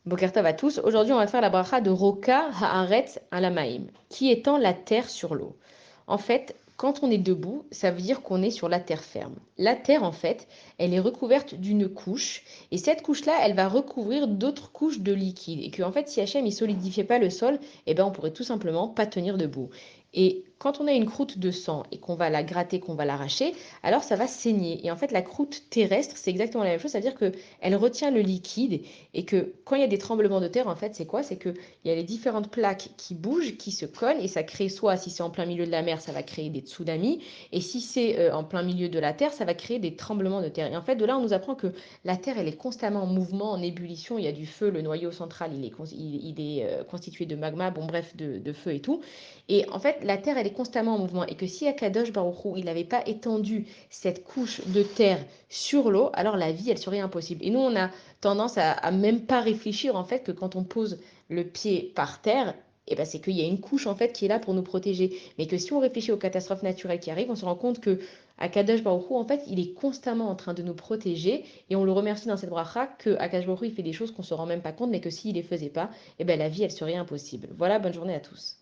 Boker Tov à tous. Aujourd'hui, on va faire la bracha de Roka Haaretz Alamaim, qui étend la terre sur l'eau. En fait, quand on est debout, ça veut dire qu'on est sur la terre ferme. La terre, en fait, elle est recouverte d'une couche, et cette couche-là, elle va recouvrir d'autres couches de liquide. Et que, en fait, si Hachem ne solidifiait pas le sol, eh ben, on pourrait tout simplement pas tenir debout. Et quand on a une croûte de sang et qu'on va la gratter, qu'on va l'arracher, alors ça va saigner. Et en fait, la croûte terrestre, c'est exactement la même chose, ça veut dire qu'elle retient le liquide et que quand il y a des tremblements de terre, en fait, c'est quoi? C'est qu'il y a les différentes plaques qui bougent, qui se cognent, et ça crée soit, si c'est en plein milieu de la mer, ça va créer des tsunamis, et si c'est en plein milieu de la terre, ça va créer des tremblements de terre. Et en fait, de là, on nous apprend que la terre, elle est constamment en mouvement, en ébullition, il y a du feu, le noyau central, il est constitué de magma, bon bref, de feu et tout. Et en fait, la terre, elle est constamment en mouvement, et que si Akadosh Baruch Hu, il n'avait pas étendu cette couche de terre sur l'eau, alors la vie, elle serait impossible. Et nous, on a tendance à même pas réfléchir en fait que quand on pose le pied par terre, eh ben, c'est qu'il y a une couche en fait qui est là pour nous protéger. Mais que si on réfléchit aux catastrophes naturelles qui arrivent, on se rend compte que Akadosh Baruch Hu, en fait, il est constamment en train de nous protéger et on le remercie dans cette bracha que Akadosh Baruch Hu, il fait des choses qu'on se rend même pas compte, mais que s'il les faisait pas, eh ben, la vie elle serait impossible. Voilà, bonne journée à tous.